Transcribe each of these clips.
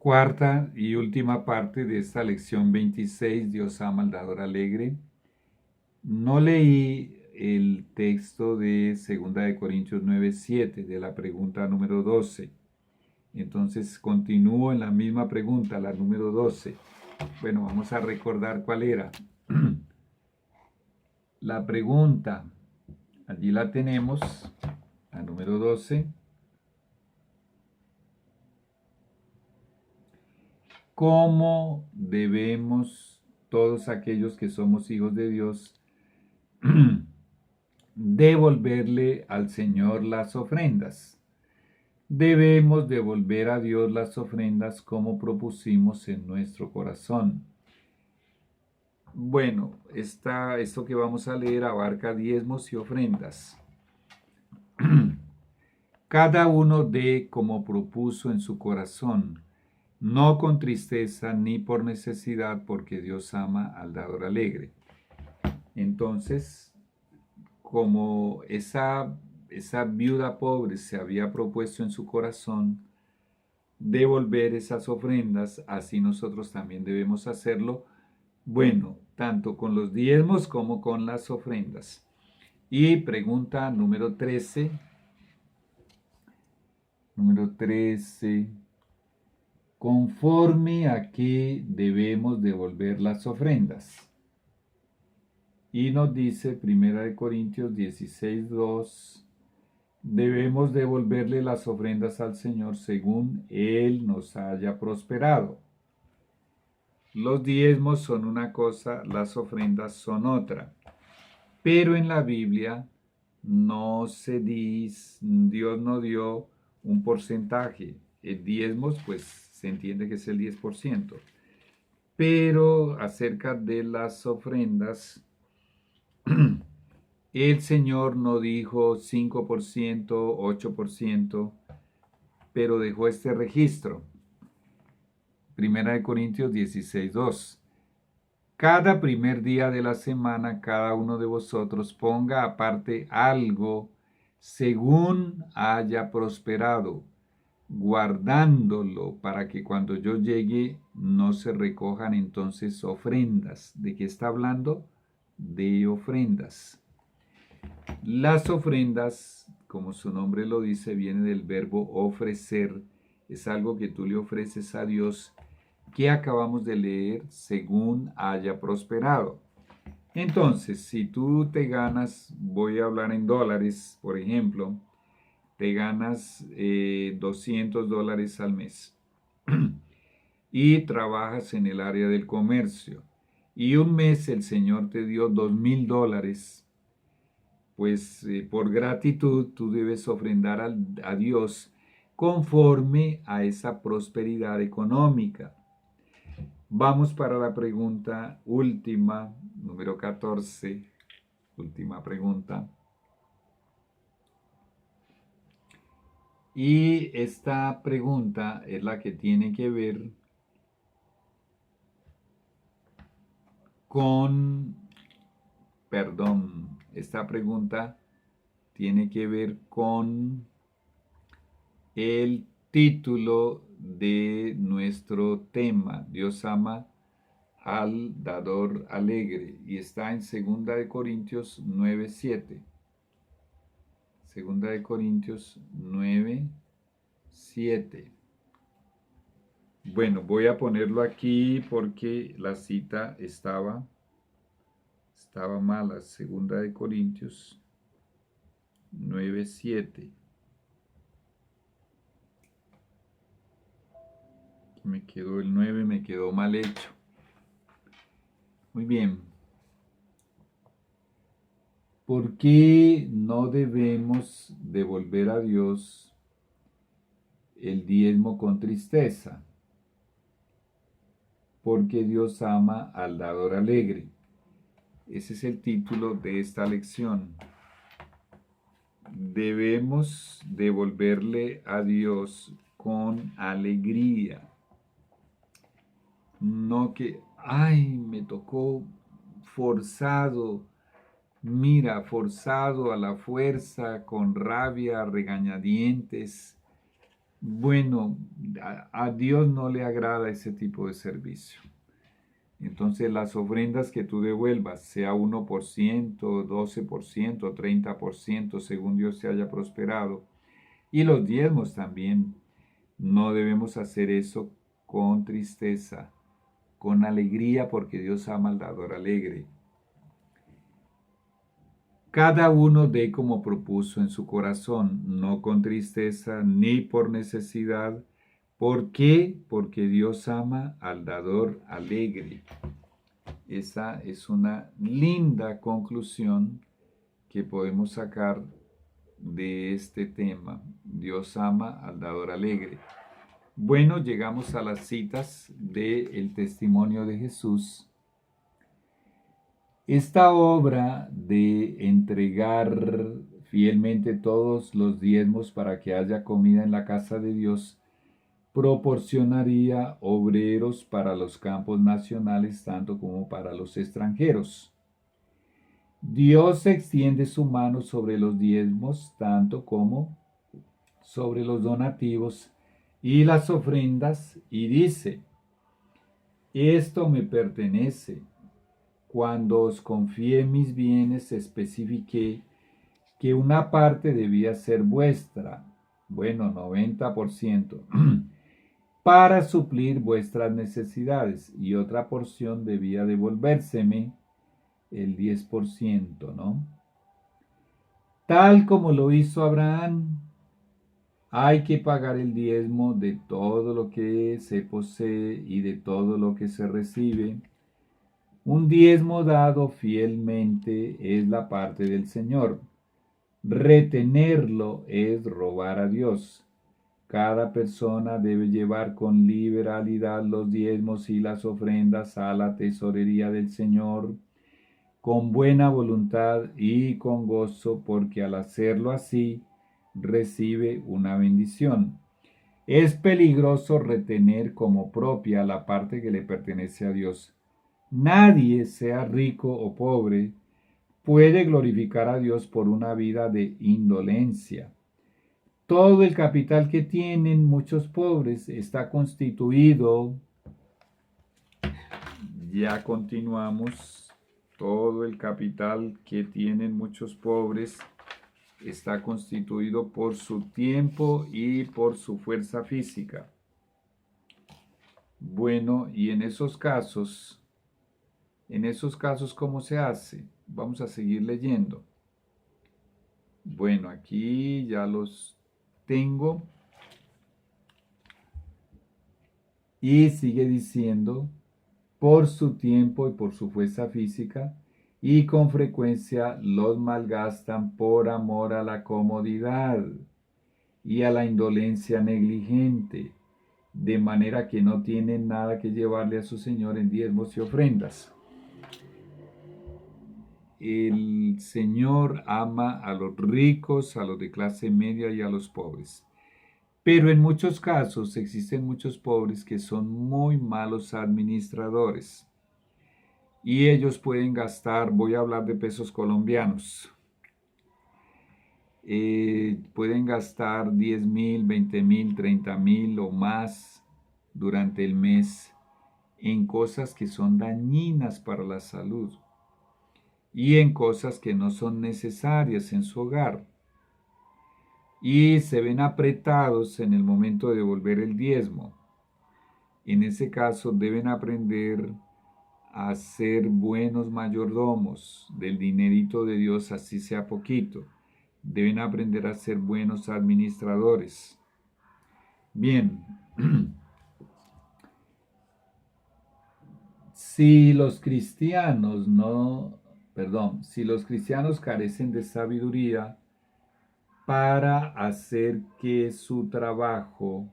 Cuarta y última parte de esta lección 26, Dios ama al dador alegre. No leí el texto de 2 Corintios 9:7 de la pregunta número 12. Entonces continúo en la misma pregunta, la número 12. Bueno, vamos a recordar cuál era. La pregunta, allí la tenemos, la número 12. ¿Cómo debemos todos aquellos que somos hijos de Dios devolverle al Señor las ofrendas? Debemos devolver a Dios las ofrendas como propusimos en nuestro corazón. Bueno, esto que vamos a leer abarca diezmos y ofrendas. Cada uno dé como propuso en su corazón, no con tristeza ni por necesidad, porque Dios ama al dador alegre. Entonces, como esa viuda pobre se había propuesto en su corazón devolver esas ofrendas, así nosotros también debemos hacerlo, bueno, tanto con los diezmos como con las ofrendas. Y pregunta número 13. Número 13. ¿Conforme a qué debemos devolver las ofrendas? Y nos dice 1 Corintios 16:2, debemos devolverle las ofrendas al Señor según Él nos haya prosperado. Los diezmos son una cosa, las ofrendas son otra. Pero en la Biblia no se dice, Dios no dio un porcentaje. El diezmos, pues se entiende que es el 10%. Pero acerca de las ofrendas, el Señor no dijo 5%, 8%, pero dejó este registro. 1 Corintios 16:2. Cada primer día de la semana, cada uno de vosotros ponga aparte algo según haya prosperado, guardándolo para que cuando yo llegue no se recojan entonces ofrendas. ¿De qué está hablando? De ofrendas. Las ofrendas, como su nombre lo dice, viene del verbo ofrecer. Es algo que tú le ofreces a Dios, que acabamos de leer, según haya prosperado. Entonces, si tú te ganas, voy a hablar en dólares, por ejemplo, te ganas $200 al mes y trabajas en el área del comercio y un mes el Señor te dio $2,000, pues por gratitud tú debes ofrendar a Dios conforme a esa prosperidad económica. Vamos para la pregunta última, número 14, última pregunta. Y esta pregunta es la que tiene que ver esta pregunta tiene que ver con el título de nuestro tema, Dios ama al dador alegre, y está en 2 Corintios 9:7. 2 Corintios 9:7. Bueno, voy a ponerlo aquí porque la cita estaba mala. 2 Corintios 9:7. El 9 me quedó mal hecho. Muy bien. ¿Por qué no debemos devolver a Dios el diezmo con tristeza? Porque Dios ama al dador alegre. Ese es el título de esta lección. Debemos devolverle a Dios con alegría. No que, me tocó forzado. Mira, forzado a la fuerza, con rabia, regañadientes. Bueno, a Dios no le agrada ese tipo de servicio. Entonces las ofrendas que tú devuelvas, sea 1%, 12%, 30%, según Dios te haya prosperado, y los diezmos también, no debemos hacer eso con tristeza, con alegría, porque Dios ama al dador alegre. Cada uno dé como propuso en su corazón, no con tristeza ni por necesidad. ¿Por qué? Porque Dios ama al dador alegre. Esa es una linda conclusión que podemos sacar de este tema. Dios ama al dador alegre. Bueno, llegamos a las citas del testimonio de Jesús. Esta obra de entregar fielmente todos los diezmos para que haya comida en la casa de Dios proporcionaría obreros para los campos nacionales tanto como para los extranjeros. Dios extiende su mano sobre los diezmos tanto como sobre los donativos y las ofrendas y dice, esto me pertenece. Cuando os confié mis bienes, especifiqué que una parte debía ser vuestra, bueno, 90%, para suplir vuestras necesidades y otra porción debía devolvérseme, el 10%, ¿no? Tal como lo hizo Abraham, hay que pagar el diezmo de todo lo que se posee y de todo lo que se recibe. Un diezmo dado fielmente es la parte del Señor. Retenerlo es robar a Dios. Cada persona debe llevar con liberalidad los diezmos y las ofrendas a la tesorería del Señor, con buena voluntad y con gozo, porque al hacerlo así, recibe una bendición. Es peligroso retener como propia la parte que le pertenece a Dios. Nadie, sea rico o pobre, puede glorificar a Dios por una vida de indolencia. Todo el capital que tienen muchos pobres está constituido, ya continuamos, todo el capital que tienen muchos pobres está constituido por su tiempo y por su fuerza física. Bueno, y en esos casos, ¿cómo se hace? Vamos a seguir leyendo. Bueno, aquí ya los tengo. Y sigue diciendo, por su tiempo y por su fuerza física, y con frecuencia los malgastan por amor a la comodidad y a la indolencia negligente, de manera que no tienen nada que llevarle a su Señor en diezmos y ofrendas. El Señor ama a los ricos, a los de clase media y a los pobres. Pero en muchos casos existen muchos pobres que son muy malos administradores. Y ellos pueden gastar, voy a hablar de pesos colombianos, pueden gastar 10.000, 20.000, 30.000 o más durante el mes en cosas que son dañinas para la salud y en cosas que no son necesarias en su hogar. Y se ven apretados en el momento de devolver el diezmo. En ese caso deben aprender a ser buenos mayordomos del dinerito de Dios, así sea poquito. Deben aprender a ser buenos administradores. Bien, si los cristianos si los cristianos carecen de sabiduría para hacer que su trabajo,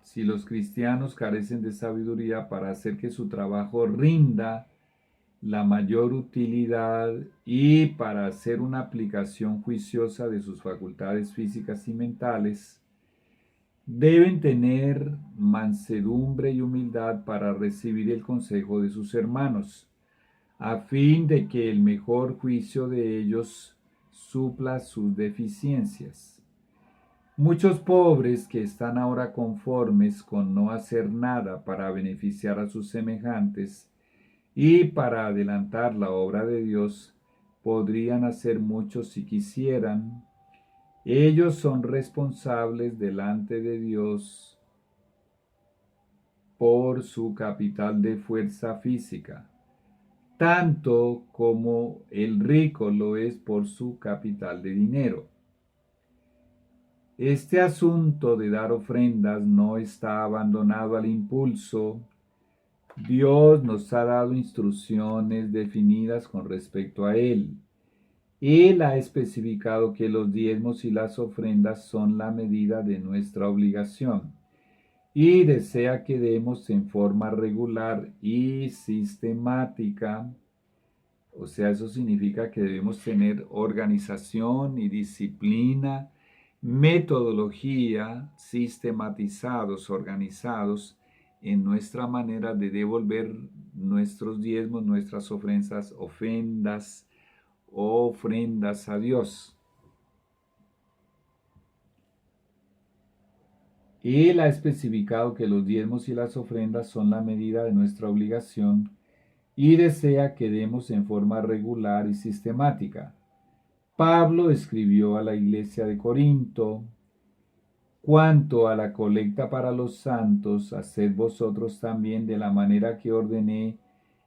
si los cristianos carecen de sabiduría para hacer que su trabajo rinda la mayor utilidad y para hacer una aplicación juiciosa de sus facultades físicas y mentales, deben tener mansedumbre y humildad para recibir el consejo de sus hermanos, a fin de que el mejor juicio de ellos supla sus deficiencias. Muchos pobres que están ahora conformes con no hacer nada para beneficiar a sus semejantes y para adelantar la obra de Dios, podrían hacer mucho si quisieran. Ellos son responsables delante de Dios por su capital de fuerza física, tanto como el rico lo es por su capital de dinero. Este asunto de dar ofrendas no está abandonado al impulso. Dios nos ha dado instrucciones definidas con respecto a él. Él ha especificado que los diezmos y las ofrendas son la medida de nuestra obligación y desea que demos en forma regular y sistemática. O sea, eso significa que debemos tener organización y disciplina, metodología, sistematizados, organizados en nuestra manera de devolver nuestros diezmos, nuestras ofrendas a Dios. Él ha especificado que los diezmos y las ofrendas son la medida de nuestra obligación y desea que demos en forma regular y sistemática. Pablo escribió a la iglesia de Corinto: cuanto a la colecta para los santos, haced vosotros también de la manera que ordené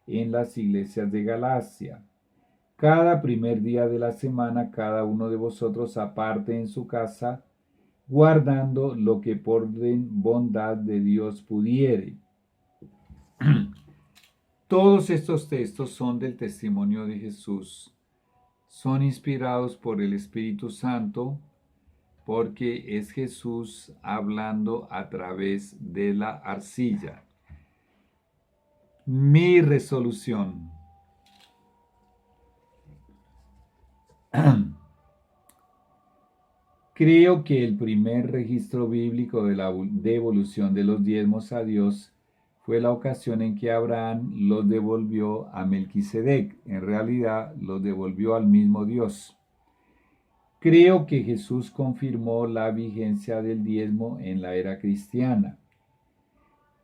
en las iglesias de Galacia. Cada primer día de la semana, cada uno de vosotros aparte en su casa, guardando lo que por bondad de Dios pudiere. Todos estos textos son del testimonio de Jesús. Son inspirados por el Espíritu Santo porque es Jesús hablando a través de la arcilla. Mi resolución. Creo que el primer registro bíblico de la devolución de los diezmos a Dios fue la ocasión en que Abraham los devolvió a Melquisedec. En realidad, los devolvió al mismo Dios. Creo que Jesús confirmó la vigencia del diezmo en la era cristiana.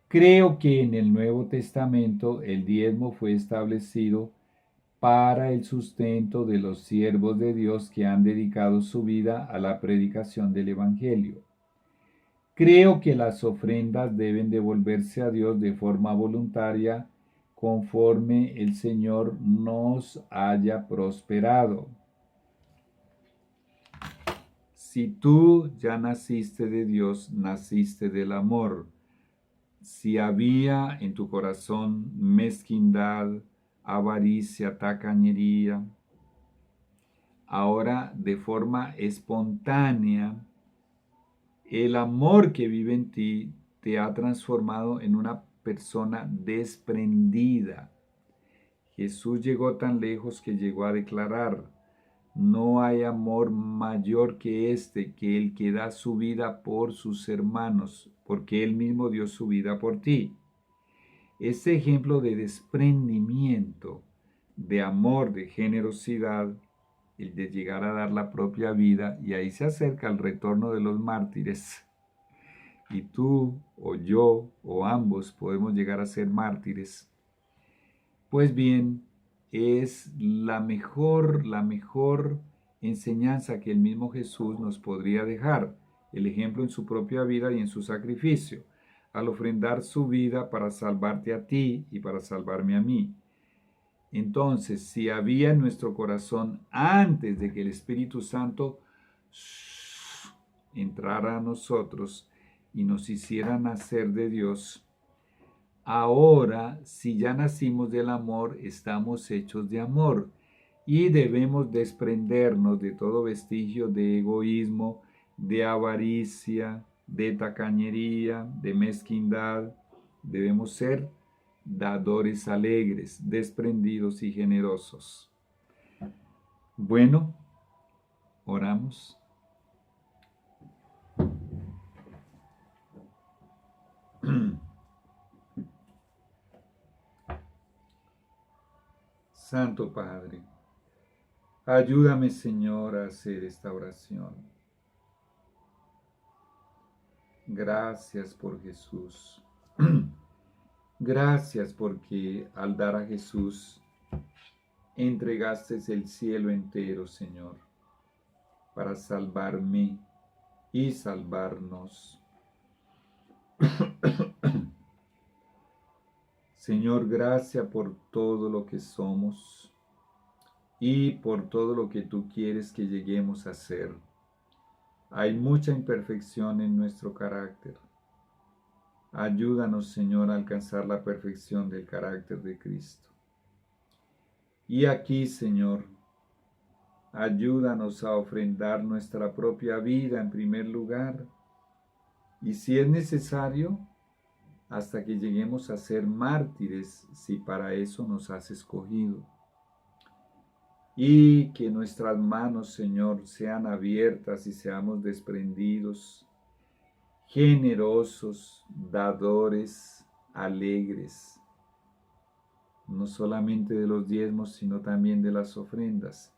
Creo que en el Nuevo Testamento el diezmo fue establecido para el sustento de los siervos de Dios que han dedicado su vida a la predicación del Evangelio. Creo que las ofrendas deben devolverse a Dios de forma voluntaria conforme el Señor nos haya prosperado. Si tú ya naciste de Dios, naciste del amor. Si había en tu corazón mezquindad, avaricia, tacañería, ahora de forma espontánea, el amor que vive en ti te ha transformado en una persona desprendida. Jesús llegó tan lejos que llegó a declarar: no hay amor mayor que este, que el que da su vida por sus hermanos, porque él mismo dio su vida por ti. Este ejemplo de desprendimiento, de amor, de generosidad, el de llegar a dar la propia vida, y ahí se acerca el retorno de los mártires. Y tú o yo o ambos podemos llegar a ser mártires. Pues bien, es la mejor enseñanza que el mismo Jesús nos podría dejar, el ejemplo en su propia vida y en su sacrificio, al ofrendar su vida para salvarte a ti y para salvarme a mí. Entonces, si había en nuestro corazón, antes de que el Espíritu Santo entrara a nosotros y nos hiciera nacer de Dios, ahora, si ya nacimos del amor, estamos hechos de amor y debemos desprendernos de todo vestigio de egoísmo, de avaricia, de tacañería, de mezquindad. Debemos ser dadores alegres, desprendidos y generosos. Bueno, oramos. Santo Padre, ayúdame, Señor, a hacer esta oración. Gracias por Jesús. Gracias porque al dar a Jesús entregaste el cielo entero, Señor, para salvarme y salvarnos. Señor, gracias por todo lo que somos y por todo lo que tú quieres que lleguemos a ser. Hay mucha imperfección en nuestro carácter. Ayúdanos, Señor, a alcanzar la perfección del carácter de Cristo. Y aquí, Señor, ayúdanos a ofrendar nuestra propia vida en primer lugar. Y si es necesario, hasta que lleguemos a ser mártires, si para eso nos has escogido. Y que nuestras manos, Señor, sean abiertas y seamos desprendidos, generosos, dadores, alegres, no solamente de los diezmos, sino también de las ofrendas.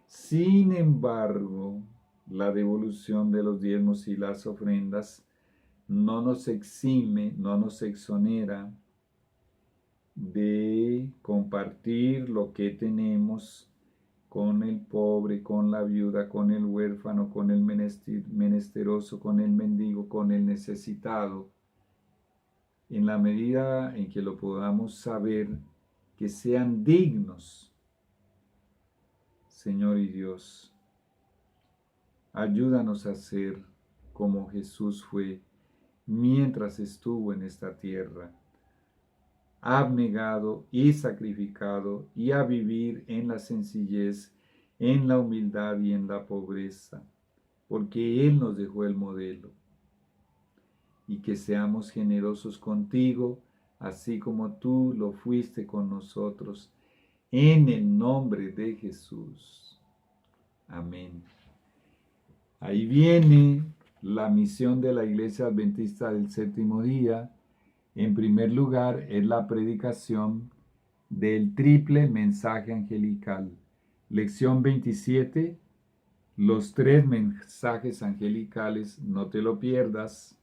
Sin embargo, la devolución de los diezmos y las ofrendas no nos exime, no nos exonera de compartir lo que tenemos con el pobre, con la viuda, con el huérfano, con el menesteroso, con el mendigo, con el necesitado, en la medida en que lo podamos saber, que sean dignos. Señor y Dios, ayúdanos a ser como Jesús fue mientras estuvo en esta tierra, abnegado y sacrificado, y a vivir en la sencillez, en la humildad y en la pobreza, porque Él nos dejó el modelo. Y que seamos generosos contigo, así como tú lo fuiste con nosotros, en el nombre de Jesús. Amén. Ahí viene la misión de la Iglesia Adventista del Séptimo Día. En primer lugar, es la predicación del triple mensaje angelical. Lección 27, los 3 mensajes angelicales, no te lo pierdas.